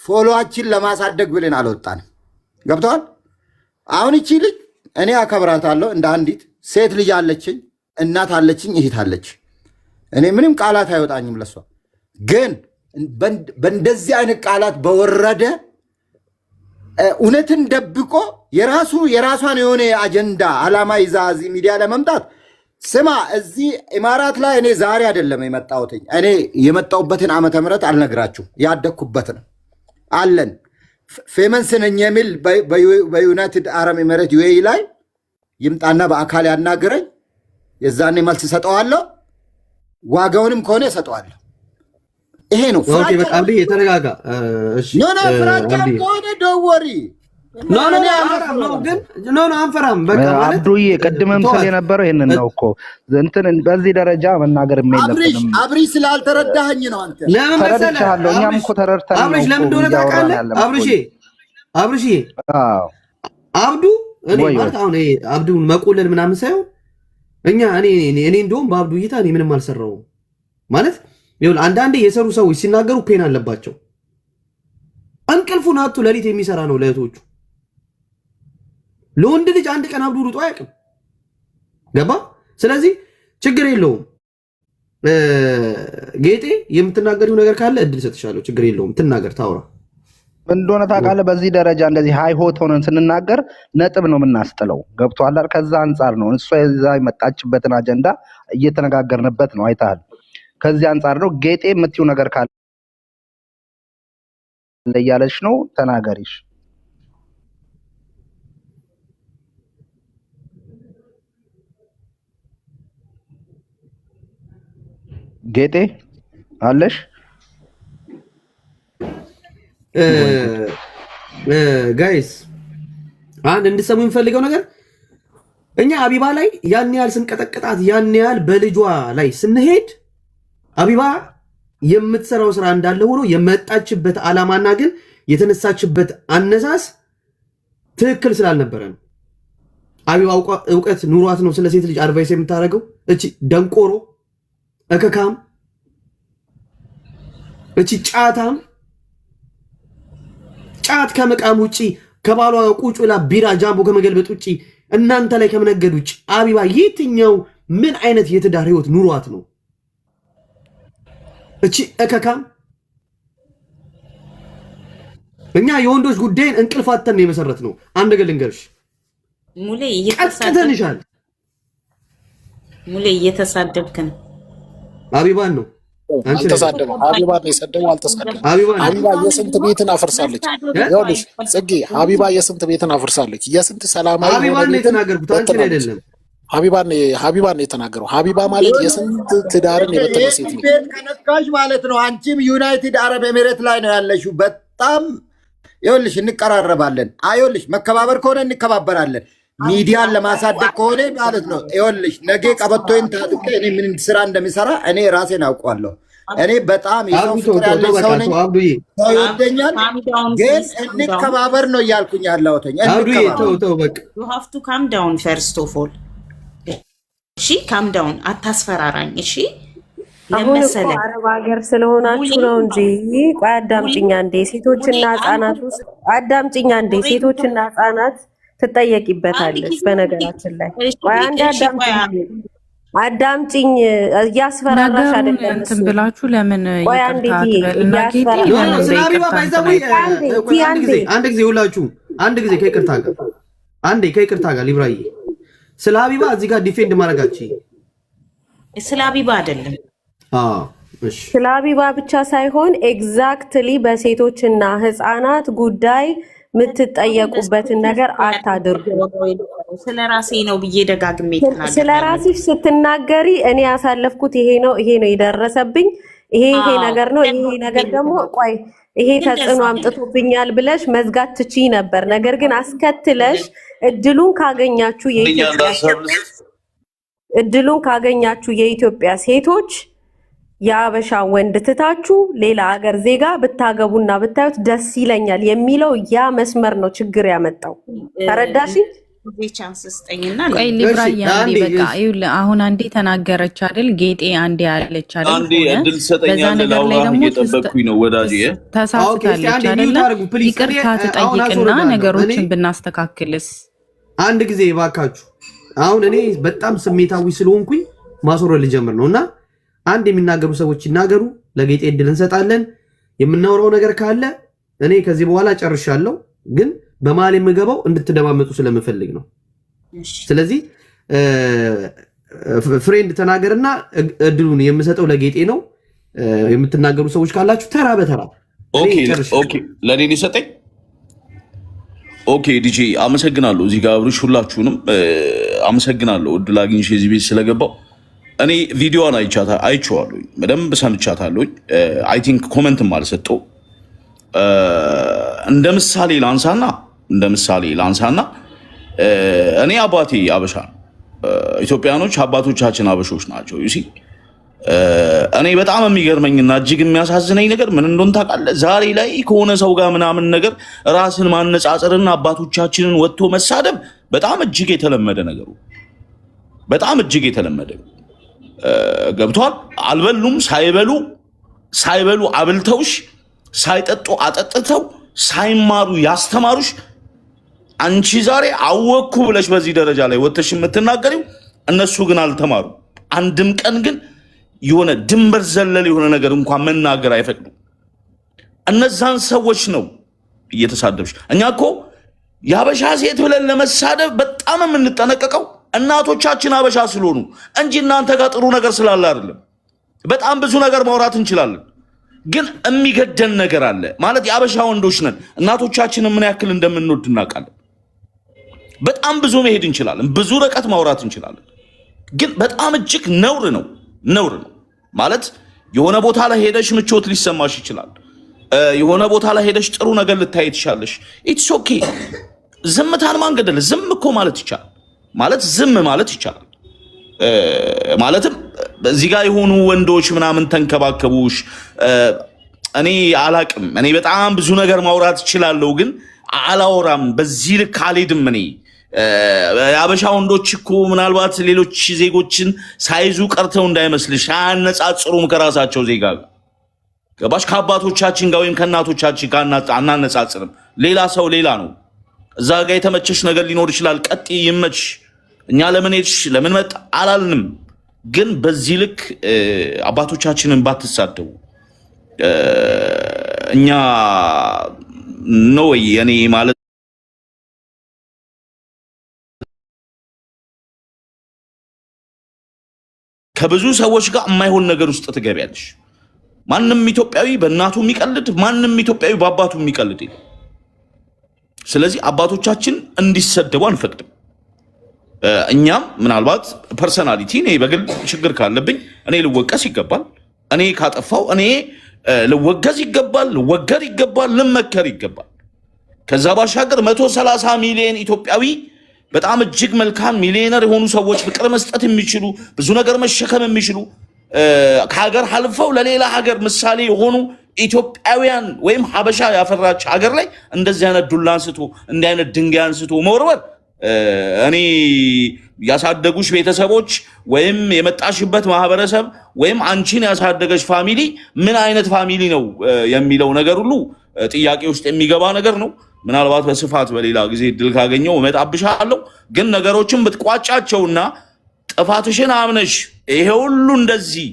ፎሎዋችን ለማሳደግ ብለን አልወጣንም። ገብቷል? አሁን እቺ ልጅ እኔ አከብራታለሁ እንደ አንዲት ሴት ልጅ አለችኝ፣ እናት አለችኝ፣ እህት አለች። እኔ ምንም ቃላት አይወጣኝም ለሷ። ግን በእንደዚህ አይነት ቃላት በወረደ እውነትን ደብቆ የራሷን የሆነ አጀንዳ አላማ ይዛ እዚህ ሚዲያ ለመምጣት ስማ፣ እዚህ ኢማራት ላይ እኔ ዛሬ አይደለም የመጣሁት። እኔ የመጣሁበትን ዓመተ ምህረት አልነግራችሁ፣ ያደግኩበት ነው አለን። ፌመንስ ነኝ የሚል በዩናይትድ አረብ ኤሚሬት ዩኤኢ ላይ ይምጣና በአካል ያናገረኝ፣ የዛኔ መልስ ሰጠዋለሁ፣ ዋጋውንም ከሆነ ሰጠዋለሁ። ይሄ ነው ኦኬ። በቃ አብዲ የተረጋጋ እሺ። ፍራቻ ከሆነ ደወሪ አንፈራም። በቃ ማለት አብዱዬ ቅድምም ስለ የነበረው ይሄንን ነው እኮ እንትን በዚህ ደረጃ መናገር የለብንም። አብሪ ስላልተረዳኸኝ ነው አንተ። ለምን መሰለህ እኛም እኮ ተረድተን ነው። አብሪሽ ለምን እንደሆነ ታውቃለህ? አብሪሽ አብዱ እኔ ማለት አሁን አብዱን መቆለል ምናምን ሳይሆን እኔ እንደውም በአብዱ እይታ እኔ ምንም አልሰራውም ማለት ይሁን። አንዳንዴ የሰሩ ሰዎች ሲናገሩ ፔን አለባቸው። እንቅልፉን አጥቶ ለሊት የሚሰራ ነው ለእህቶቹ። ለወንድ ልጅ አንድ ቀን አብዱ ሩጦ አያውቅም። ገባ? ስለዚህ ችግር የለውም። ጌጤ የምትናገሪው ነገር ካለ እድል ሰጥሻለሁ። ችግር የለውም፣ ትናገር፣ ታውራ። እንደሆነ ታውቃለህ፣ በዚህ ደረጃ እንደዚህ ሃይ ሆት ሆነን ስንናገር ነጥብ ነው የምናስጥለው። ገብቶሃል አይደል? ከዛ አንጻር ነው እሷ የዛ የመጣችበትን አጀንዳ እየተነጋገርንበት ነው። አይተሃል? ከዚህ አንጻር ነው። ጌጤ የምትይው ነገር ካለ እያለች ነው፣ ተናገሪሽ። ጌጤ አለሽ? ጋይስ አንድ እንድሰሙ የሚፈልገው ነገር እኛ አቢባ ላይ ያን ያህል ስንቀጠቅጣት ያን ያህል በልጇ ላይ ስንሄድ አቢባ የምትሰራው ስራ እንዳለ ሆኖ የመጣችበት ዓላማና ግን የተነሳችበት አነሳስ ትክክል ስላልነበረ ነው። አቢባ እውቀት ኑሯት ነው ስለ ሴት ልጅ አድቫይስ የምታደርገው። እቺ ደንቆሮ እከካም፣ እቺ ጫታም፣ ጫት ከመቃም ውጪ ከባሏ ቁጭ ብላ ቢራ ጃምቦ ከመገልበጥ ውጪ እናንተ ላይ ከመነገድ ውጪ አቢባ የትኛው ምን አይነት የትዳር ህይወት ኑሯት ነው? እቺ እከካም። እኛ የወንዶች ጉዳይን እንቅልፋተን የመሰረት ነው። አንድ ነገር ልንገርሽ ሙሌ እየተሳደብክ ነው። አቢባን ነው አንተ ተሳደበ። ሀቢባን ነው የሰደበው፣ አልተሳደበም። ሀቢባ የስንት ቤትን አፍርሳለች። ይኸውልሽ ጽጌ፣ ሀቢባ የስንት ቤትን አፍርሳለች። የስንት ሰላማዊ ሀቢባን ነው የተናገርኩት፣ አንቺን አይደለም። ሀቢባን ነው የተናገረው። ሀቢባ ማለት የስንት ትዳርን የበተነ ሴት ነው። ቤት ከነካሽ ማለት ነው። አንቺም ዩናይትድ አረብ ኤሚሬት ላይ ነው ያለሽው። በጣም ይኸውልሽ እንቀራረባለን። ይኸውልሽ መከባበር ከሆነ እንከባበራለን። ሚዲያን ለማሳደግ ከሆነ ማለት ነው። ይኸውልሽ ነገ ቀበቶዬን ታጥቄ እኔ ምን ስራ እንደሚሰራ እኔ ራሴን አውቀዋለሁ። እኔ በጣም የሰው ፍቅር ያለኝ ሰው ነኝ። ሰው ይወደኛል፣ ግን እንከባበር ነው እያልኩኝ ያለሁት። you have to calm down first of all። እሺ ካም ዳውን፣ አታስፈራራኝ። እሺ ለምሳሌ አረብ ሀገር ስለሆናችሁ ነው እንጂ ቆይ አዳምጪኛ እንዴ። ሴቶችና ህፃናት ውስጥ አዳምጪኛ እንዴ። ሴቶችና ህፃናት ትጠየቂበታለሽ። በነገራችን ላይ ቆይ አንድ አዳምጪኝ። እያስፈራራሽ አይደለም እንትን ብላችሁ ለምን አንድ ጊዜ ሁላችሁ አንድ ጊዜ ከይቅርታ ጋር ሊብራዬ ስለ ሀቢባ እዚህ ጋር ዲፌንድ ማድረጋችሁ ስለ ሀቢባ አይደለም። እሺ ስለ ሀቢባ ብቻ ሳይሆን ኤግዛክትሊ በሴቶችና ህፃናት ጉዳይ የምትጠየቁበትን ነገር አታድርጉ። ስለ ራሴ ነው ብዬ ደጋግሜ ተናገርኩ። ስለ ራስሽ ስትናገሪ እኔ ያሳለፍኩት ይሄ ነው የደረሰብኝ ይሄ ነገር ነው፣ ይሄ ነገር ደግሞ ቆይ ይሄ ተጽዕኖ አምጥቶብኛል ብለሽ መዝጋት ትችይ ነበር። ነገር ግን አስከትለሽ እድሉን ካገኛችሁ የኢትዮጵያ ሴቶች የአበሻ ወንድ ትታችሁ ሌላ ሀገር ዜጋ ብታገቡና ብታዩት ደስ ይለኛል የሚለው ያ መስመር ነው ችግር ያመጣው። ተረዳሽ? ቻንስ ስጠኝና ቆይ ሊብራዬ አንዴ በቃ ይኸውልህ አሁን አንዴ ተናገረች አይደል ጌጤ አንዴ ያለች አይደል አንዴ እድል ሰጠኛለህ ላውራ እየጠበቅኩኝ ነው ወዳጄ ተሳስታለች አይደል ይቅርታ ትጠይቅና ነገሮችን ብናስተካክልስ አንድ ጊዜ ባካችሁ አሁን እኔ በጣም ስሜታዊ ስለሆንኩኝ ማስወረድ ልጀምር ነውና አንድ የሚናገሩ ሰዎች ይናገሩ ለጌጤ እድል እንሰጣለን የምናወራው ነገር ካለ እኔ ከዚህ በኋላ ጨርሻለሁ ግን በመሃል የምገባው እንድትደማመጡ ስለምፈልግ ነው ስለዚህ ፍሬንድ ተናገርና እድሉን የምሰጠው ለጌጤ ነው የምትናገሩ ሰዎች ካላችሁ ተራ በተራ ኦኬ ለኔ ሊሰጠኝ ኦኬ ዲጂ አመሰግናለሁ እዚህ ጋር አብርሽ ሁላችሁንም አመሰግናለሁ እድል አግኝቼ እዚህ ቤት ስለገባው እኔ ቪዲዮዋን አይቼዋለሁ በደንብ ሰምቻታለሁ አይ ቲንክ ኮሜንትም አልሰጠው እንደ ምሳሌ ላንሳና እኔ አባቴ አበሻ ነው ኢትዮጵያኖች አባቶቻችን አበሾች ናቸው ዩሲ እኔ በጣም የሚገርመኝና እጅግ የሚያሳዝነኝ ነገር ምን እንደሆነ ታውቃለህ ዛሬ ላይ ከሆነ ሰው ጋር ምናምን ነገር ራስን ማነጻጸርና አባቶቻችንን ወጥቶ መሳደብ በጣም እጅግ የተለመደ ነገሩ በጣም እጅግ የተለመደ ገብቷል አልበሉም ሳይበሉ አብልተውሽ ሳይጠጡ አጠጥተው ሳይማሩ ያስተማሩሽ አንቺ ዛሬ አወኩ ብለሽ በዚህ ደረጃ ላይ ወጥተሽ የምትናገሪው እነሱ ግን አልተማሩ አንድም ቀን ግን የሆነ ድንበር ዘለል የሆነ ነገር እንኳን መናገር አይፈቅዱ እነዛን ሰዎች ነው እየተሳደብሽ እኛ እኮ ያበሻ ሴት ብለን ለመሳደብ በጣም የምንጠነቀቀው እናቶቻችን አበሻ ስለሆኑ እንጂ እናንተ ጋር ጥሩ ነገር ስላለ አይደለም በጣም ብዙ ነገር ማውራት እንችላለን ግን የሚገደን ነገር አለ ማለት የአበሻ ወንዶች ነን እናቶቻችንን ምን ያክል እንደምንወድ እናውቃለን በጣም ብዙ መሄድ እንችላለን ብዙ ርቀት ማውራት እንችላለን ግን በጣም እጅግ ነውር ነው ማለት የሆነ ቦታ ላይ ሄደሽ ምቾት ሊሰማሽ ይችላል የሆነ ቦታ ላይ ሄደሽ ጥሩ ነገር ልታይ ትችላለሽ ኢትስ ኦኬ ዝምታን ማንገደል ዝም እኮ ማለት ይቻላል ማለት ዝም ማለት ይቻላል ማለትም በዚህ ጋር የሆኑ ወንዶች ምናምን ተንከባከቡሽ እኔ አላቅም እኔ በጣም ብዙ ነገር ማውራት እችላለሁ ግን አላወራም በዚህ ልክ አልሄድም እኔ ያበሻ ወንዶች እኮ ምናልባት ሌሎች ዜጎችን ሳይዙ ቀርተው እንዳይመስልሽ አያነጻጽሩም ከራሳቸው ዜጋ ገባሽ ከአባቶቻችን ጋር ወይም ከእናቶቻችን ጋር አናነጻጽርም ሌላ ሰው ሌላ ነው እዛ ጋር የተመቸሽ ነገር ሊኖር ይችላል ቀጥ ይመች እኛ ለምን ሄድሽ ለምን መጣ አላልንም ግን በዚህ ልክ አባቶቻችንን ባትሳደቡ እኛ ነው የኔ ማለት ከብዙ ሰዎች ጋር የማይሆን ነገር ውስጥ ትገቢያለሽ ማንንም ኢትዮጵያዊ በእናቱ የሚቀልድ ማንንም ኢትዮጵያዊ በአባቱ የሚቀልድ ስለዚህ አባቶቻችን እንዲሰደቡ አንፈቅድም እኛም ምናልባት ፐርሰናሊቲ እኔ በግል ችግር ካለብኝ እኔ ልወቀስ ይገባል እኔ ካጠፋው እኔ ልወገዝ ይገባል ልወገር ይገባል ልመከር ይገባል ከዛ ባሻገር 130 ሚሊዮን ኢትዮጵያዊ በጣም እጅግ መልካም ሚሊዮነር የሆኑ ሰዎች ፍቅር መስጠት የሚችሉ ብዙ ነገር መሸከም የሚችሉ ከሀገር አልፈው ለሌላ ሀገር ምሳሌ የሆኑ ኢትዮጵያውያን ወይም ሀበሻ ያፈራች ሀገር ላይ እንደዚህ አይነት ዱላ አንስቶ እንዲህ አይነት ድንጋይ አንስቶ መወርወር እኔ ያሳደጉሽ ቤተሰቦች ወይም የመጣሽበት ማህበረሰብ ወይም አንቺን ያሳደገሽ ፋሚሊ ምን አይነት ፋሚሊ ነው የሚለው ነገር ሁሉ ጥያቄ ውስጥ የሚገባ ነገር ነው ምናልባት በስፋት በሌላ ጊዜ ድል ካገኘው እመጣብሻለሁ ግን ነገሮችን ብትቋጫቸውና ጥፋትሽን አምነሽ ይሄ ሁሉ እንደዚህ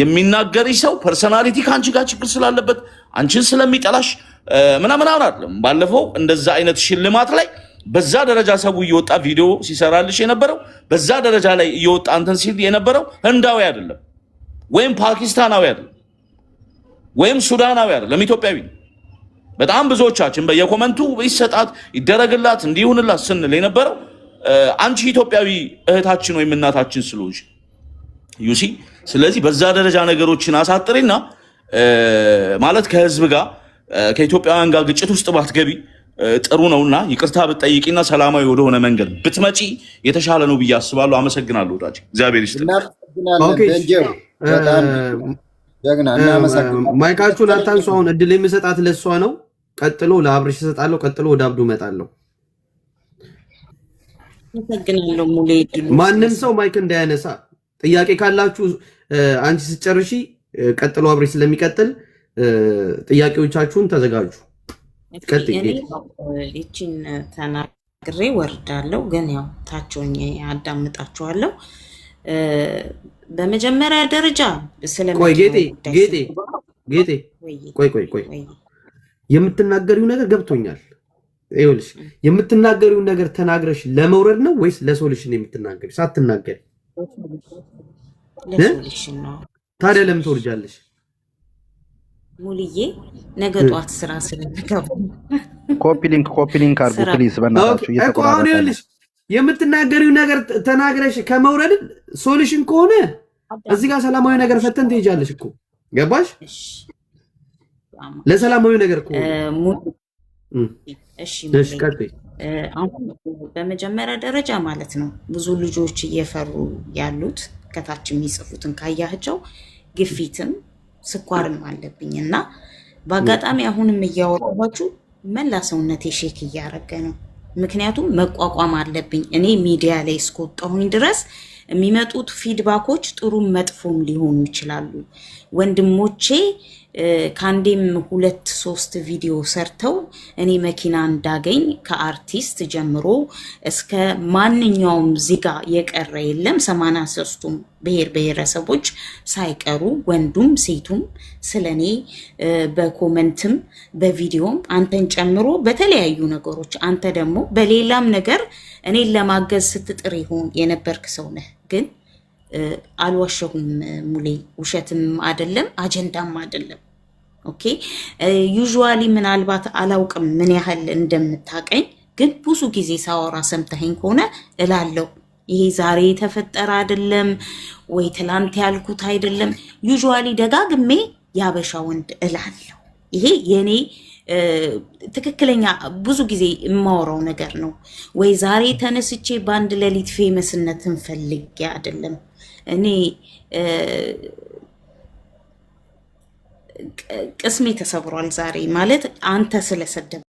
የሚናገርሽ ሰው ፐርሰናሊቲ ካንቺ ጋር ችግር ስላለበት አንቺን ስለሚጠላሽ ምናምን አይደለም ባለፈው እንደዛ አይነት ሽልማት ላይ በዛ ደረጃ ሰው እየወጣ ቪዲዮ ሲሰራልሽ የነበረው በዛ ደረጃ ላይ እየወጣ አንተን ሲል የነበረው ህንዳዊ አይደለም ወይም ፓኪስታናዊ አይደለም ወይም ሱዳናዊ አይደለም ኢትዮጵያዊ በጣም ብዙዎቻችን በየኮመንቱ ይሰጣት ይደረግላት እንዲሁንላት ስንል የነበረው አንቺ ኢትዮጵያዊ እህታችን ወይም እናታችን ስለሆንሽ ዩሲ ስለዚህ በዛ ደረጃ ነገሮችን አሳጥሪና ማለት ከህዝብ ጋር ከኢትዮጵያውያን ጋር ግጭት ውስጥ ባትገቢ ጥሩ ነውና ይቅርታ ብትጠይቂና ሰላማዊ ወደሆነ መንገድ ብትመጪ የተሻለ ነው ብዬ አስባለሁ አመሰግናለሁ ወዳጅ እግዚአብሔር ይስጥልኝ ማይካችሁን አታንሱ አሁን እድል የምሰጣት ለሷ ነው ቀጥሎ ለአብርሽ እሰጣለሁ ቀጥሎ ወደ አብዱ እመጣለሁ አመሰግናለሁ ሙሌ። ማንም ሰው ማይክ እንዳያነሳ ጥያቄ ካላችሁ አንቺ ስትጨርሺ ቀጥሎ አብሬ ስለሚቀጥል ጥያቄዎቻችሁን ተዘጋጁ። ይቺን ተናግሬ ወርዳለሁ፣ ግን ያው ታቸውኝ አዳምጣችኋለሁ። በመጀመሪያ ደረጃ ቆይ ጌጤ ቆይ የምትናገሪው ነገር ገብቶኛል። ይኸውልሽ የምትናገሪው ነገር ተናግረሽ ለመውረድ ነው ወይስ ለሶሉሽን የምትናገሪው? ሳትናገሪ ለሶሉሽን ነው። ታዲያ ለምን ትወርጃለሽ? ሙልዬ ነገ ጧት ስራ ስለምገባ ኮፒ ሊንክ አድርጉ ፕሊዝ፣ በእናታችሁ እየተቆራረጠ የምትናገሪው ነገር ተናግረሽ ከመውረድ ሶሉሽን ከሆነ እዚህ ጋር ሰላማዊ ነገር ፈተን ትሄጃለሽ እኮ ገባሽ? ለሰላማዊ ነገር ከሆነ እሺ አሁን በመጀመሪያ ደረጃ ማለት ነው ብዙ ልጆች እየፈሩ ያሉት ከታች የሚጽፉትን ካያቸው ግፊትም ስኳርም አለብኝ እና በአጋጣሚ አሁንም እያወራኋችሁ መላ ሰውነቴ ሼክ እያረገ ነው። ምክንያቱም መቋቋም አለብኝ። እኔ ሚዲያ ላይ እስከወጣሁኝ ድረስ የሚመጡት ፊድባኮች ጥሩም መጥፎም ሊሆኑ ይችላሉ። ወንድሞቼ ከአንዴም 2-3 ቪዲዮ ሰርተው እኔ መኪና እንዳገኝ ከአርቲስት ጀምሮ እስከ ማንኛውም ዜጋ የቀረ የለም። 83ቱም ብሔር ብሔረሰቦች ሳይቀሩ ወንዱም ሴቱም ስለኔ በኮመንትም በቪዲዮም አንተን ጨምሮ በተለያዩ ነገሮች አንተ ደግሞ በሌላም ነገር እኔን ለማገዝ ስትጥር ይሆን የነበርክ ሰው ነህ። ግን አልዋሸሁም ሙሌ፣ ውሸትም አይደለም አጀንዳም አይደለም። ኦኬ ዩዥዋሊ ምናልባት አላውቅም ምን ያህል እንደምታቀኝ፣ ግን ብዙ ጊዜ ሳወራ ሰምተኸኝ ከሆነ እላለሁ ይሄ ዛሬ የተፈጠረ አይደለም ወይ ትላንት ያልኩት አይደለም። ዩዥዋሊ ደጋግሜ ያበሻ ወንድ እላለሁ። ይሄ የኔ ትክክለኛ ብዙ ጊዜ የማወራው ነገር ነው። ወይ ዛሬ ተነስቼ በአንድ ሌሊት ፌመስነትን ፈልጌ አይደለም። እኔ ቅስሜ ተሰብሯል ዛሬ ማለት አንተ ስለሰደብ